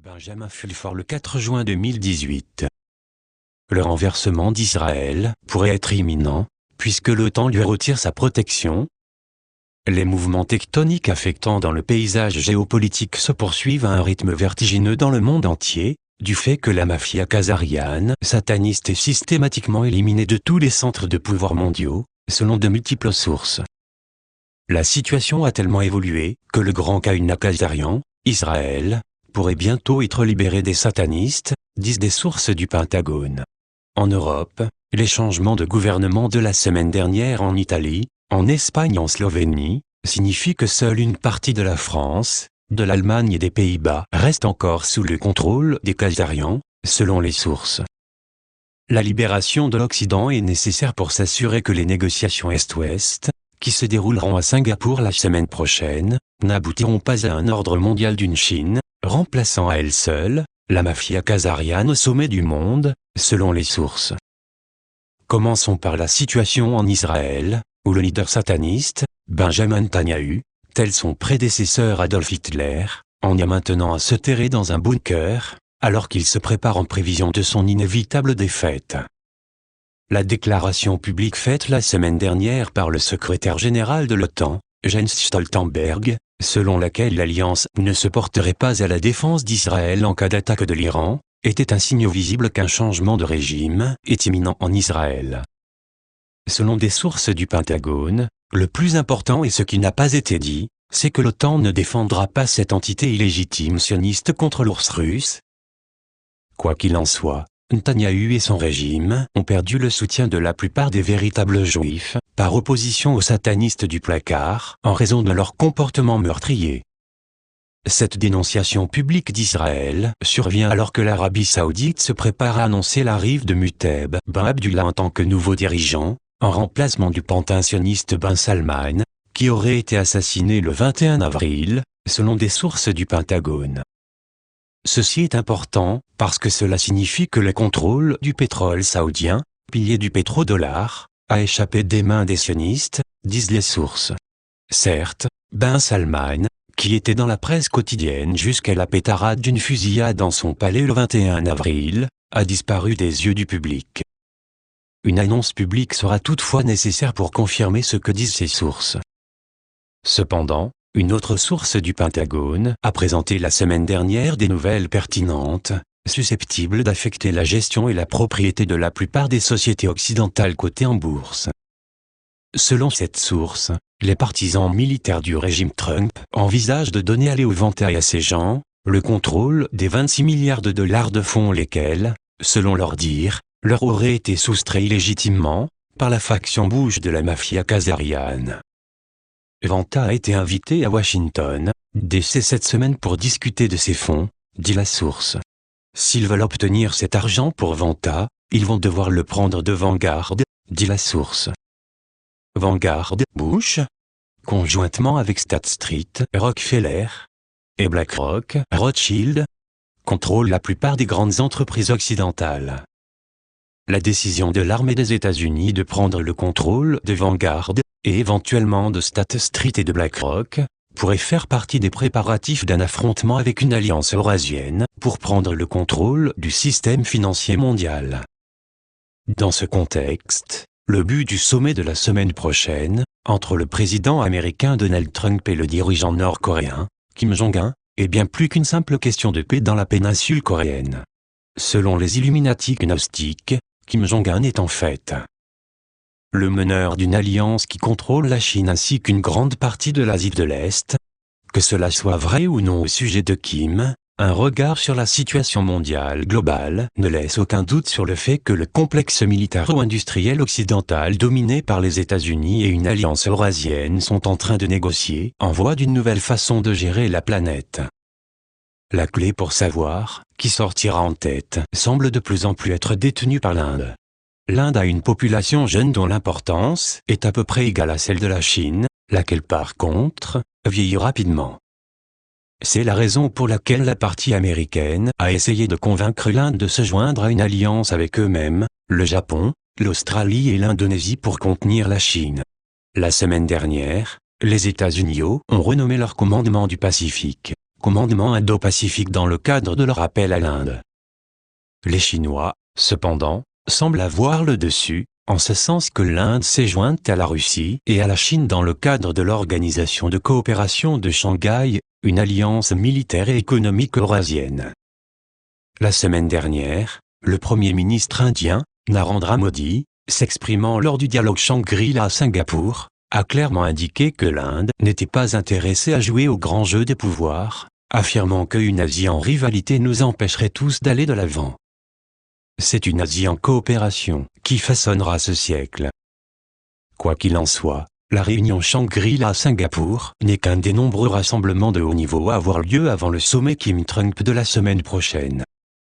Benjamin Fulford le 4 juin 2018. Le renversement d'Israël pourrait être imminent, puisque l'OTAN lui retire sa protection. Les mouvements tectoniques affectant dans le paysage géopolitique se poursuivent à un rythme vertigineux dans le monde entier, du fait que la mafia khazariane sataniste est systématiquement éliminée de tous les centres de pouvoir mondiaux, selon de multiples sources. La situation a tellement évolué que le grand Kahuna khazarien, Israël, pourrait bientôt être libéré des satanistes, disent des sources du Pentagone. En Europe, les changements de gouvernement de la semaine dernière en Italie, en Espagne et en Slovénie, signifient que seule une partie de la France, de l'Allemagne et des Pays-Bas reste encore sous le contrôle des khazariens, selon les sources. La libération de l'Occident est nécessaire pour s'assurer que les négociations Est-Ouest, qui se dérouleront à Singapour la semaine prochaine, n'aboutiront pas à un ordre mondial d'une Chine, remplaçant à elle seule, la mafia khazariane au sommet du monde, selon les sources. Commençons par la situation en Israël, où le leader sataniste, Benjamin Netanyahu, tel son prédécesseur Adolf Hitler, en est maintenant à se terrer dans un bunker, alors qu'il se prépare en prévision de son inévitable défaite. La déclaration publique faite la semaine dernière par le secrétaire général de l'OTAN, Jens Stoltenberg, selon laquelle l'Alliance ne se porterait pas à la défense d'Israël en cas d'attaque de l'Iran, était un signe visible qu'un changement de régime est imminent en Israël. Selon des sources du Pentagone, le plus important et ce qui n'a pas été dit, c'est que l'OTAN ne défendra pas cette entité illégitime sioniste contre l'ours russe. Quoi qu'il en soit, Netanyahou et son régime ont perdu le soutien de la plupart des véritables juifs, par opposition aux satanistes du placard, en raison de leur comportement meurtrier. Cette dénonciation publique d'Israël survient alors que l'Arabie Saoudite se prépare à annoncer l'arrivée de Muteb Ben Abdullah en tant que nouveau dirigeant, en remplacement du pantin sioniste Ben Salman, qui aurait été assassiné le 21 avril, selon des sources du Pentagone. Ceci est important, parce que cela signifie que le contrôle du pétrole saoudien, pilier du pétrodollar, a échappé des mains des sionistes, disent les sources. Certes, Ben Salman, qui était dans la presse quotidienne jusqu'à la pétarade d'une fusillade dans son palais le 21 avril, a disparu des yeux du public. Une annonce publique sera toutefois nécessaire pour confirmer ce que disent ces sources. Cependant, une autre source du Pentagone a présenté la semaine dernière des nouvelles pertinentes, susceptibles d'affecter la gestion et la propriété de la plupart des sociétés occidentales cotées en bourse. Selon cette source, les partisans militaires du régime Trump envisagent de donner à Léo Vanta et à ses gens le contrôle des 26 milliards de dollars de fonds lesquels, selon leur dire, leur auraient été soustraits illégitimement par la faction Bush de la mafia khazariane. Vanta a été invité à Washington, D.C. cette semaine pour discuter de ces fonds, dit la source. S'ils veulent obtenir cet argent pour Vanta, ils vont devoir le prendre de Vanguard, dit la source. Vanguard, Bush, conjointement avec State Street, Rockefeller et BlackRock, Rothschild, contrôle la plupart des grandes entreprises occidentales. La décision de l'armée des États-Unis de prendre le contrôle de Vanguard, et éventuellement de State Street et de BlackRock, pourrait faire partie des préparatifs d'un affrontement avec une alliance eurasienne pour prendre le contrôle du système financier mondial. Dans ce contexte, le but du sommet de la semaine prochaine, entre le président américain Donald Trump et le dirigeant nord-coréen, Kim Jong-un, est bien plus qu'une simple question de paix dans la péninsule coréenne. Selon les Illuminati gnostiques, Kim Jong-un est en fait le meneur d'une alliance qui contrôle la Chine ainsi qu'une grande partie de l'Asie de l'Est. Que cela soit vrai ou non au sujet de Kim, un regard sur la situation mondiale globale ne laisse aucun doute sur le fait que le complexe militaro-industriel occidental dominé par les États-Unis et une alliance eurasienne sont en train de négocier en voie d'une nouvelle façon de gérer la planète. La clé pour savoir qui sortira en tête semble de plus en plus être détenue par l'Inde. L'Inde a une population jeune dont l'importance est à peu près égale à celle de la Chine, laquelle par contre, vieillit rapidement. C'est la raison pour laquelle la partie américaine a essayé de convaincre l'Inde de se joindre à une alliance avec eux-mêmes, le Japon, l'Australie et l'Indonésie pour contenir la Chine. La semaine dernière, les États-Unis ont renommé leur commandement du Pacifique commandement Indo-Pacifique dans le cadre de leur appel à l'Inde. Les Chinois, cependant, semblent avoir le dessus, en ce sens que l'Inde s'est jointe à la Russie et à la Chine dans le cadre de l'Organisation de coopération de Shanghai, une alliance militaire et économique eurasienne. La semaine dernière, le Premier ministre indien, Narendra Modi, s'exprimant lors du dialogue Shangri-La à Singapour, a clairement indiqué que l'Inde n'était pas intéressée à jouer au grand jeu des pouvoirs, affirmant qu'une Asie en rivalité nous empêcherait tous d'aller de l'avant. C'est une Asie en coopération qui façonnera ce siècle. Quoi qu'il en soit, la réunion Shangri-La à Singapour n'est qu'un des nombreux rassemblements de haut niveau à avoir lieu avant le sommet Kim-Trump de la semaine prochaine.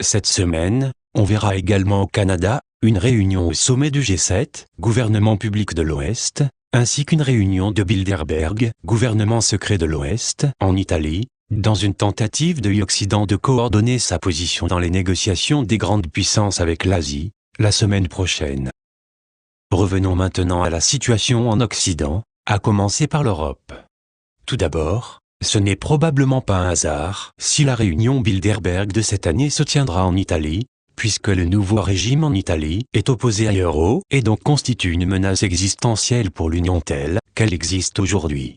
Cette semaine, on verra également au Canada, une réunion au sommet du G7, gouvernement public de l'Ouest, ainsi qu'une réunion de Bilderberg, gouvernement secret de l'Ouest, en Italie, dans une tentative de l'Occident de coordonner sa position dans les négociations des grandes puissances avec l'Asie, la semaine prochaine. Revenons maintenant à la situation en Occident, à commencer par l'Europe. Tout d'abord, ce n'est probablement pas un hasard si la réunion Bilderberg de cette année se tiendra en Italie, puisque le nouveau régime en Italie est opposé à l'euro et donc constitue une menace existentielle pour l'Union telle qu'elle existe aujourd'hui.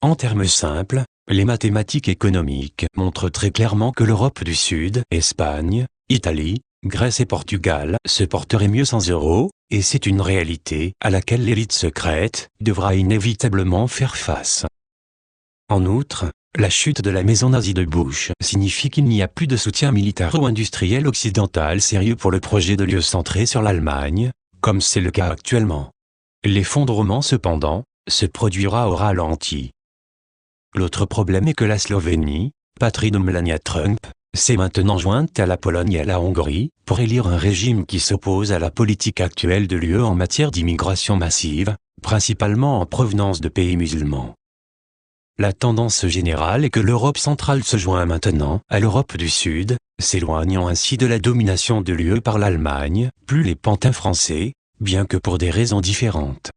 En termes simples, les mathématiques économiques montrent très clairement que l'Europe du Sud, Espagne, Italie, Grèce et Portugal se porteraient mieux sans euro, et c'est une réalité à laquelle l'élite secrète devra inévitablement faire face. En outre, la chute de la maison nazie de Bush signifie qu'il n'y a plus de soutien militaire ou industriel occidental sérieux pour le projet de l'UE centré sur l'Allemagne, comme c'est le cas actuellement. L'effondrement cependant, se produira au ralenti. L'autre problème est que la Slovénie, patrie de Melania Trump, s'est maintenant jointe à la Pologne et à la Hongrie pour élire un régime qui s'oppose à la politique actuelle de l'UE en matière d'immigration massive, principalement en provenance de pays musulmans. La tendance générale est que l'Europe centrale se joint maintenant à l'Europe du Sud, s'éloignant ainsi de la domination de l'UE par l'Allemagne, plus les pantins français, bien que pour des raisons différentes.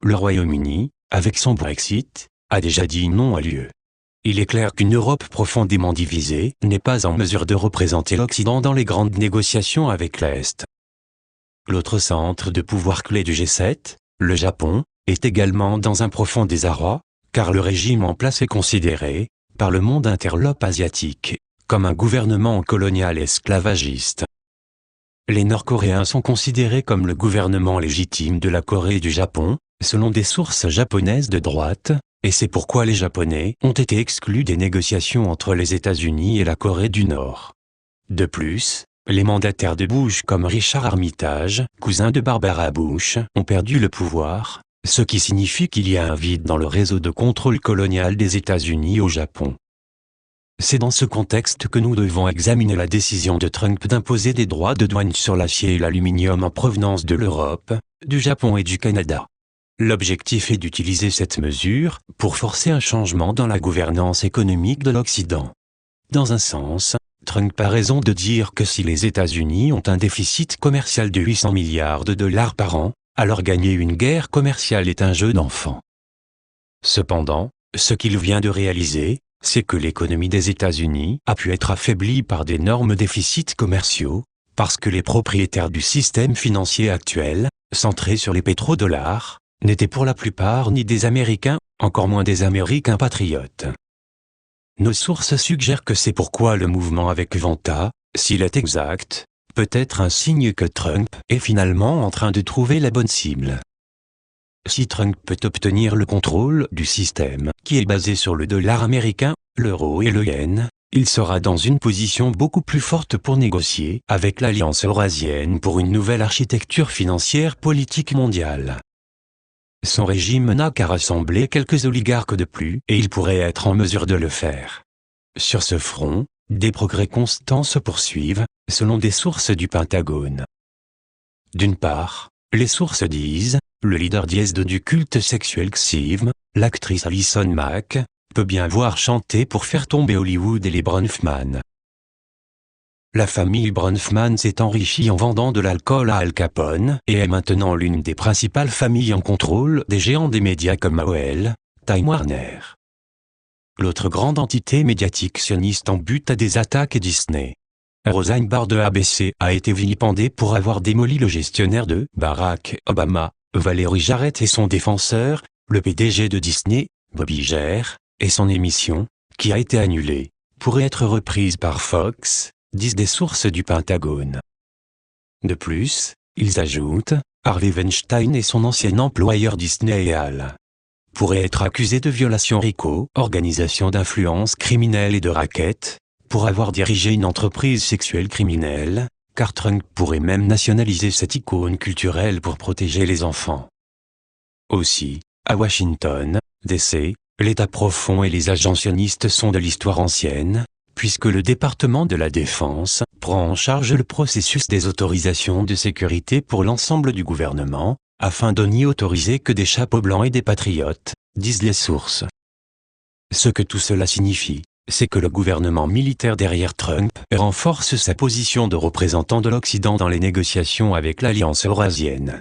Le Royaume-Uni, avec son Brexit, a déjà dit non à l'UE. Il est clair qu'une Europe profondément divisée n'est pas en mesure de représenter l'Occident dans les grandes négociations avec l'Est. L'autre centre de pouvoir clé du G7, le Japon, est également dans un profond désarroi, car le régime en place est considéré, par le monde interlope asiatique, comme un gouvernement colonial esclavagiste. Les Nord-Coréens sont considérés comme le gouvernement légitime de la Corée et du Japon, selon des sources japonaises de droite, et c'est pourquoi les Japonais ont été exclus des négociations entre les États-Unis et la Corée du Nord. De plus, les mandataires de Bush comme Richard Armitage, cousin de Barbara Bush, ont perdu le pouvoir, ce qui signifie qu'il y a un vide dans le réseau de contrôle colonial des États-Unis au Japon. C'est dans ce contexte que nous devons examiner la décision de Trump d'imposer des droits de douane sur l'acier et l'aluminium en provenance de l'Europe, du Japon et du Canada. L'objectif est d'utiliser cette mesure pour forcer un changement dans la gouvernance économique de l'Occident. Dans un sens, Trump a raison de dire que si les États-Unis ont un déficit commercial de 800 milliards de dollars par an, alors gagner une guerre commerciale est un jeu d'enfant. Cependant, ce qu'il vient de réaliser, c'est que l'économie des États-Unis a pu être affaiblie par d'énormes déficits commerciaux, parce que les propriétaires du système financier actuel, centré sur les pétrodollars, n'étaient pour la plupart ni des Américains, encore moins des Américains patriotes. Nos sources suggèrent que c'est pourquoi le mouvement avec Vanta, s'il est exact, peut être un signe que Trump est finalement en train de trouver la bonne cible. Si Trump peut obtenir le contrôle du système, qui est basé sur le dollar américain, l'euro et le yen, il sera dans une position beaucoup plus forte pour négocier avec l'Alliance eurasienne pour une nouvelle architecture financière politique mondiale. Son régime n'a qu'à rassembler quelques oligarques de plus et il pourrait être en mesure de le faire. Sur ce front, des progrès constants se poursuivent, selon des sources du Pentagone. D'une part, les sources disent, le leader du culte sexuel XIV, l'actrice Alison Mack, peut bien voir chanter pour faire tomber Hollywood et les Bronfman. La famille Bronfman s'est enrichie en vendant de l'alcool à Al Capone et est maintenant l'une des principales familles en contrôle des géants des médias comme AOL, Time Warner. l'autre grande entité médiatique sioniste en but à des attaques est Disney. Roseanne Barr de ABC a été vilipendée pour avoir démoli le gestionnaire de Barack Obama, Valerie Jarrett, et son défenseur, le PDG de Disney, Bob Iger, et son émission, qui a été annulée, pourrait être reprise par Fox, disent des sources du Pentagone. De plus, ils ajoutent, Harvey Weinstein et son ancien employeur Disney et Hal pourraient être accusés de violation RICO, organisation d'influence criminelle et de racket, pour avoir dirigé une entreprise sexuelle criminelle, car Trump pourrait même nationaliser cette icône culturelle pour protéger les enfants. Aussi, à Washington, D.C., l'État profond et les agents sionistes sont de l'histoire ancienne, puisque le département de la Défense prend en charge le processus des autorisations de sécurité pour l'ensemble du gouvernement, afin de n'y autoriser que des chapeaux blancs et des patriotes, disent les sources. Ce que tout cela signifie, c'est que le gouvernement militaire derrière Trump renforce sa position de représentant de l'Occident dans les négociations avec l'Alliance eurasienne.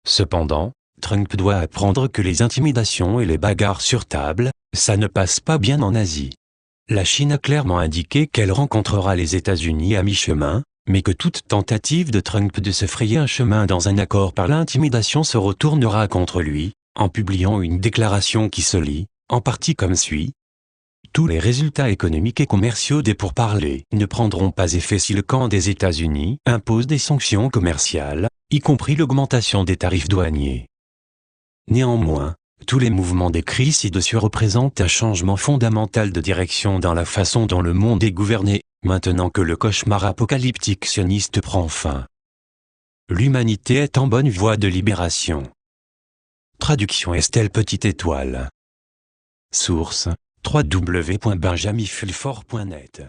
Cependant, Trump doit apprendre que les intimidations et les bagarres sur table, ça ne passe pas bien en Asie. La Chine a clairement indiqué qu'elle rencontrera les États-Unis à mi-chemin, mais que toute tentative de Trump de se frayer un chemin dans un accord par l'intimidation se retournera contre lui, en publiant une déclaration qui se lit, en partie comme suit. Tous les résultats économiques et commerciaux des pourparlers ne prendront pas effet si le camp des États-Unis impose des sanctions commerciales, y compris l'augmentation des tarifs douaniers. Néanmoins, tous les mouvements décrits ci-dessus représentent un changement fondamental de direction dans la façon dont le monde est gouverné, maintenant que le cauchemar apocalyptique sioniste prend fin. L'humanité est en bonne voie de libération. Traduction Estelle Petite Étoile. Source: www.benjaminfulfort.net